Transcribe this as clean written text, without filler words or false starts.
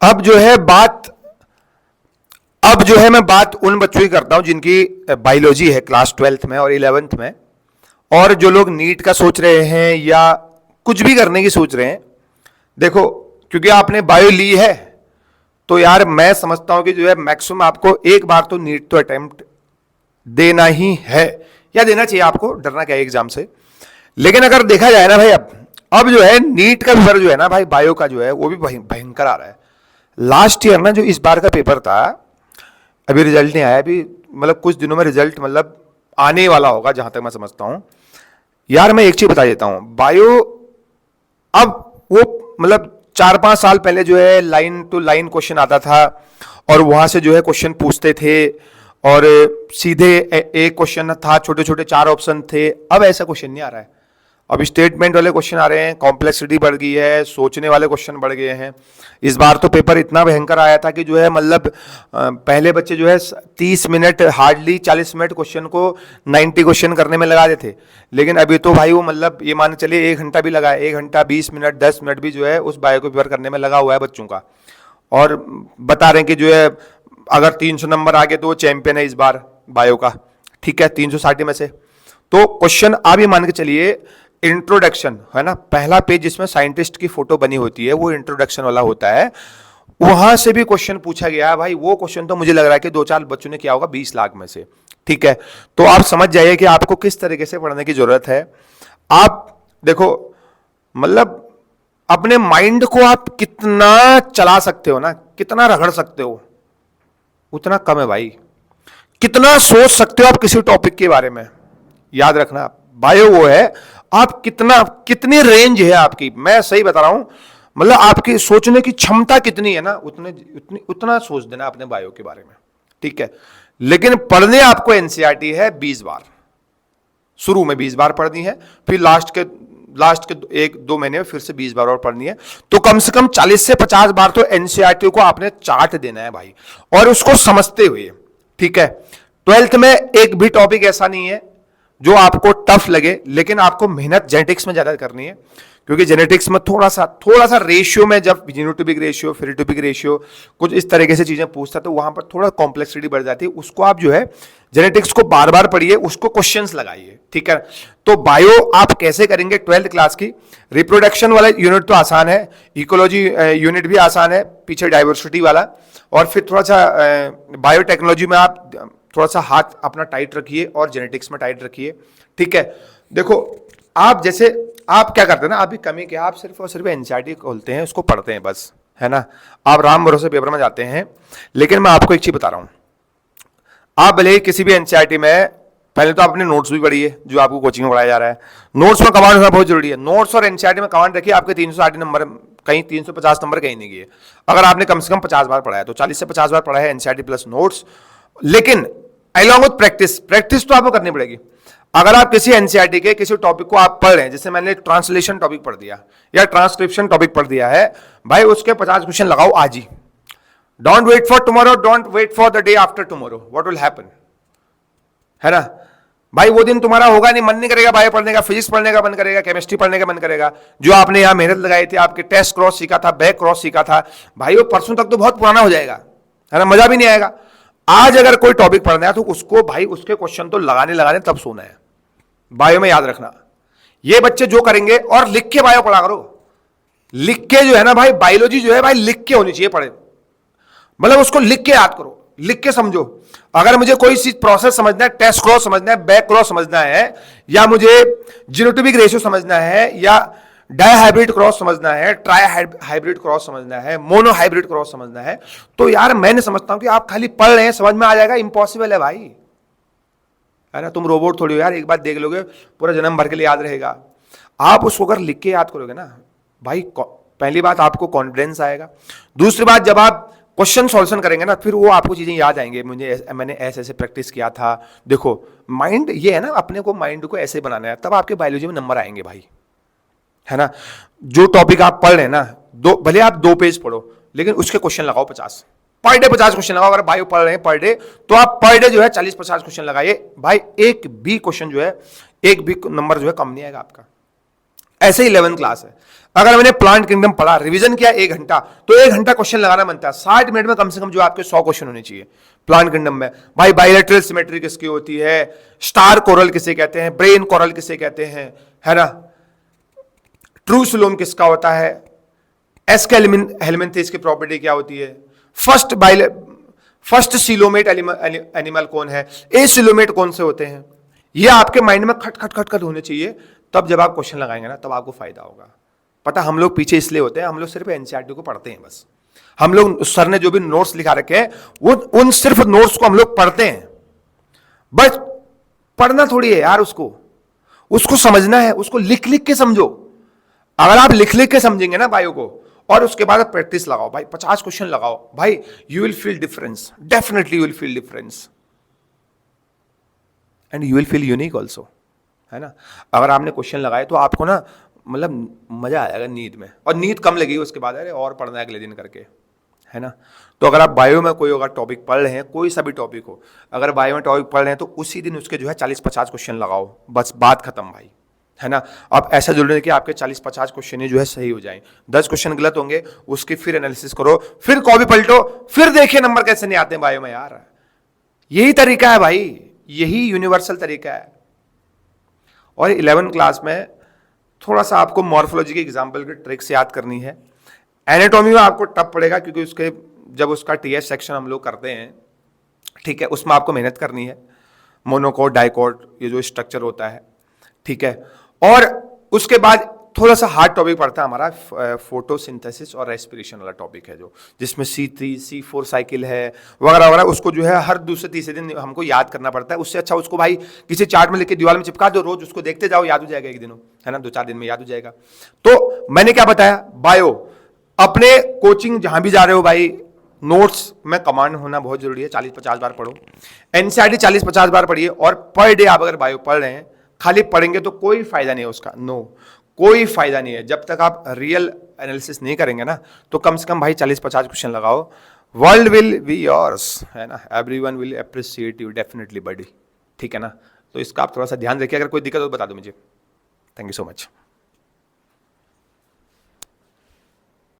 अब जो है बात अब जो है मैं बात उन बच्चों की करता हूं जिनकी बायोलॉजी है क्लास 12th में और 11th में, और जो लोग नीट का सोच रहे हैं या कुछ भी करने की सोच रहे हैं। देखो, क्योंकि आपने बायो ली है तो यार मैं समझता हूं कि जो है मैक्सिमम आपको एक बार तो नीट तो अटेम्प्ट देना ही है, या देना चाहिए। आपको डरना क्या है एग्जाम से। लेकिन अगर देखा जाए ना भाई, अब जो है नीट का पेपर जो है ना भाई, बायो का जो है वो भी भयंकर आ रहा है। लास्ट ईयर ना जो इस बार का पेपर था, अभी रिजल्ट नहीं आया, अभी मतलब कुछ दिनों में रिजल्ट मतलब आने वाला होगा जहां तक मैं समझता हूं। यार मैं एक चीज बता देता हूं, बायो अब वो मतलब 4-5 साल पहले जो है लाइन टू लाइन क्वेश्चन आता था और वहां से जो है क्वेश्चन पूछते थे और सीधे एक क्वेश्चन था, छोटे छोटे 4 ऑप्शन थे। अब ऐसा क्वेश्चन नहीं आ रहा है। अब स्टेटमेंट वाले क्वेश्चन आ रहे हैं, कॉम्प्लेक्सिटी बढ़ गई है, सोचने वाले क्वेश्चन बढ़ गए हैं। इस बार तो पेपर इतना भयंकर आया था कि जो है मतलब पहले बच्चे जो है 30 मिनट हार्डली 40 मिनट क्वेश्चन को 90 क्वेश्चन करने में लगा देते। लेकिन अभी तो भाई वो मतलब ये मान चलिए 1 घंटा भी लगा है, 1 घंटा 20 मिनट 10 मिनट भी जो है उस बायो को पेपर करने में लगा हुआ है बच्चों का। और बता रहे हैं कि जो है अगर 300 नंबर आ गए तो वो चैंपियन है इस बार बायो का। ठीक है, 360 में से। तो क्वेश्चन आप ये मान के चलिए, इंट्रोडक्शन है ना, पहला पेज जिसमें साइंटिस्ट की फोटो बनी होती है वो इंट्रोडक्शन वाला होता है, वहां से भी क्वेश्चन पूछा गया है भाई। वो क्वेश्चन तो मुझे लग रहा है कि 2-4 बच्चों ने किया होगा 20 लाख में से। ठीक है, तो आप समझ जाइए कि आपको किस तरीके से पढ़ने की जरूरत है। आप देखो मतलब अपने माइंड को आप कितना चला सकते हो ना, कितना रगड़ सकते हो, उतना कम है भाई। कितना सोच सकते हो आप किसी टॉपिक के बारे में, याद रखना। बायो वो है, आप कितनी रेंज है आपकी, मैं सही बता रहा हूं। मतलब आपकी सोचने की क्षमता कितनी है ना, उतना सोच देना अपने बायो के बारे में। ठीक है, लेकिन पढ़ने आपको एनसीईआरटी है 20 बार, शुरू में 20 बार पढ़नी है, फिर लास्ट के 1-2 महीने में फिर से 20 बार और पढ़नी है। तो कम से कम 40 से 50 बार तो एनसीईआरटी को आपने चार्ट देना है भाई, और उसको समझते हुए। ठीक है, 12th में एक भी टॉपिक ऐसा नहीं है जो आपको टफ लगे, लेकिन आपको मेहनत जेनेटिक्स में ज्यादा करनी है, क्योंकि जेनेटिक्स में थोड़ा सा रेशियो में, जब जीनोटाइपिक रेशियो, फेनोटाइपिक रेशियो, कुछ इस तरीके से चीजें पूछता है तो वहां पर थोड़ा कॉम्प्लेक्सिटी बढ़ जाती है। उसको आप जो है जेनेटिक्स को बार बार पढ़िए, उसको क्वेश्चंस लगाइए। ठीक है, तो बायो आप कैसे करेंगे 12th क्लास की। रिप्रोडक्शन वाला यूनिट तो आसान है, इकोलॉजी यूनिट भी आसान है, पीछे डाइवर्सिटी वाला, और फिर थोड़ा सा बायोटेक्नोलॉजी में आप थोड़ा सा हाथ अपना टाइट रखिए और जेनेटिक्स में टाइट रखिए। ठीक है, देखो आप जैसे आप क्या करते हैं ना, आप भी कमी क्या, आप सिर्फ और सिर्फ एनसीईआरटी खोलते हैं, उसको पढ़ते हैं बस, है ना। आप राम भरोसे पेपर में जाते हैं। लेकिन मैं आपको एक चीज बता रहा हूं, आप भले ही किसी भी एनसीईआरटी में पहले तो आपने नोट्स भी पढ़िए जो आपको कोचिंग में पढ़ाया जा रहा है। नोट्स में कमांड होना बहुत जरूरी है। नोट्स और एनसीईआरटी में कमांड रखिए, आपके 360 नंबर कहीं 350 नंबर कहीं नहीं गए। अगर आपने कम से कम 50 बार पढ़ा है तो 40 से 50 बार पढ़ा है एनसीईआरटी प्लस नोट्स। लेकिन अलॉन्ग विथ प्रैक्टिस तो आपको करनी पड़ेगी। अगर आप किसी एनसीईआरटी के किसी टॉपिक को आप पढ़ रहे हैं, जैसे मैंने ट्रांसलेशन टॉपिक पढ़ दिया या ट्रांसक्रिप्शन टॉपिक पढ़ दिया है, भाई उसके 50 क्वेश्चन लगाओ आज ही। Don't wait for tomorrow, don't wait for the day after tomorrow, what will happen, है ना भाई। वो दिन तुम्हारा होगा नहीं, मन नहीं करेगा बायो पढ़ने का, फिजिक्स पढ़ने का मन करेगा, केमिस्ट्री पढ़ने का मन करेगा। जो आपने यहां मेहनत लगाई थी, आपके टेस्ट क्रॉस सीखा था, बैक क्रॉस सीखा था, भाई वो परसों तक तो बहुत पुराना हो जाएगा, है ना, मजा भी नहीं आएगा। आज अगर कोई टॉपिक पढ़ना है तो उसको भाई उसके क्वेश्चन तो लगाने तब सोना है। बायो में याद रखना, ये बच्चे जो करेंगे, और लिख के बायो पढ़ा करो। लिख के जो है ना भाई, बायोलॉजी जो है भाई लिख के होनी चाहिए पढ़े, मतलब उसको लिख के याद करो, लिख के समझो। अगर मुझे कोई चीज प्रोसेस समझना है, टेस्ट क्रॉस समझना है, बैक क्रॉस समझना है, या मुझे जीनोटाइपिक रेशियो समझना है, या डाई हाइब्रिड क्रॉस समझना है, ट्राई हाइब्रिड क्रॉस समझना है, मोनो हाइब्रिड क्रॉस समझना है, तो यार मैंने समझता हूं कि आप खाली पढ़ रहे हैं समझ में आ जाएगा, इंपॉसिबल है भाई, है ना। तुम रोबोट थोड़ी हो यार, एक बार देख लोगे पूरा जन्म भर के लिए याद रहेगा। आप उसको अगर लिख के याद करोगे ना भाई, पहली बात आपको कॉन्फिडेंस आएगा। दूसरी बात, जब आप क्वेश्चन सॉल्यूशन करेंगे ना, फिर वो आपको चीजें याद आएंगे, मैंने ऐसे ऐसे प्रैक्टिस किया था। देखो माइंड ये है ना, अपने को माइंड को ऐसे बनाना है, तब आपके बायोलॉजी में नंबर आएंगे भाई, है ना। जो टॉपिक आप पढ़ रहे हैं ना, भले आप 2 पेज पढ़ो, लेकिन उसके क्वेश्चन लगाओ 50, पर डे 50 क्वेश्चन लगाओ। अगर बायो पढ़ रहे हैं पर डे, तो आप पर डे जो है 40-50 क्वेश्चन लगाइए भाई। एक भी क्वेश्चन जो है, एक भी नंबर जो है कम नहीं आएगा आपका। ऐसे ही 11th क्लास है। अगर मैंने प्लांट किंगडम पढ़ा, रिवीजन किया 1 घंटा, तो 1 घंटा क्वेश्चन लगाना बनता है। 60 मिनट में कम से कम जो आपके 100 क्वेश्चन होने चाहिए प्लांट किंगडम में। भाई बायलैटरल सिमेट्री किसकी होती है, स्टार कोरल किसे कहते हैं, ब्रेन कोरल किसे कहते हैं, है ना, ट्रू सिलोम किसका होता है, एस्के हेलमिंथेस की प्रॉपर्टी क्या होती है, फर्स्ट सिलोमेट एनिमल कौन है, ए सिलोमेट कौन से होते हैं, ये आपके माइंड में खट खट खट खट होने चाहिए। तब जब आप क्वेश्चन लगाएंगे ना, तब आपको फायदा होगा। पता हम लोग पीछे इसलिए होते हैं, हम लोग सिर्फ एनसीईआरटी को पढ़ते हैं बस। हम लोग, सर ने जो भी नोट्स लिखा रखे हैं, वो उन सिर्फ नोट्स को हम लोग पढ़ते हैं। बस पढ़ना थोड़ी है यार, उसको समझना है, उसको लिख लिख के समझो। अगर आप लिख लिख के समझेंगे ना बायो को, और उसके बाद प्रैक्टिस लगाओ भाई, 50 क्वेश्चन लगाओ भाई, you will feel difference, definitely you will feel difference, and you will feel unique also, है ना। अगर आपने क्वेश्चन लगाए तो आपको ना मतलब मजा आएगा नींद में, और नींद कम लगेगी उसके बाद, अरे और पढ़ना है अगले दिन करके, है ना। तो अगर आप बायो में कोई अगर टॉपिक पढ़ रहे हैं, कोई सा भी टॉपिक हो, अगर बायो में टॉपिक पढ़ रहे हैं तो उसी दिन उसके जो है 40-50 क्वेश्चन लगाओ, बस बात खत्म भाई, है ना। अब ऐसा जरूरी है कि आपके 40-50 क्वेश्चन ही जो है सही हो जाएं। 10 क्वेश्चन गलत होंगे, उसकी फिर एनालिसिस करो, फिर कॉपी पलटो, फिर देखिए नंबर कैसे नहीं आते हैं बायो में यार। यही तरीका है भाई, यही यूनिवर्सल तरीका है। और 11th क्लास में थोड़ा सा आपको मॉर्फोलॉजी के एग्जाम्पल की ट्रिक्स याद करनी है। एनाटॉमी में आपको टफ पड़ेगा, क्योंकि उसके जब उसका टीएस सेक्शन हम लोग करते हैं, ठीक है, उसमें आपको मेहनत करनी है। मोनोकोट, डाइकोट, ये जो स्ट्रक्चर होता है, ठीक है। और उसके बाद थोड़ा सा हार्ड टॉपिक पड़ता है हमारा फोटोसिंथेसिस और रेस्पिरेशन वाला टॉपिक है, जो जिसमें C3 C4 साइकिल है वगैरह वगैरह। उसको जो है हर दूसरे तीसरे दिन हमको याद करना पड़ता है। उससे अच्छा उसको भाई किसी चार्ट में लिख के दीवार में चिपका दो, रोज उसको देखते जाओ, याद हो जाएगा एक दिनों, है ना, 2-4 दिन में याद हो जाएगा। तो मैंने क्या बताया, बायो अपने कोचिंग जहां भी जा रहे हो भाई, नोट्स में कमांड होना बहुत जरूरी है। 40-50 बार पढ़ो, एनसीईआरटी 40-50 बार पढ़िए, और पर डे आप अगर बायो पढ़ रहे हैं, खाली पढ़ेंगे तो कोई फायदा नहीं है उसका, नो, कोई फायदा नहीं है। जब तक आप रियल एनालिसिस नहीं करेंगे ना, तो कम से कम भाई 40-50 क्वेश्चन लगाओ। वर्ल्ड विल बी योर्स, है ना, everyone will appreciate you definitely buddy, ठीक है ना। तो इसका आप थोड़ा सा ध्यान रखिए। अगर कोई दिक्कत हो तो बता दो मुझे। Thank you so much.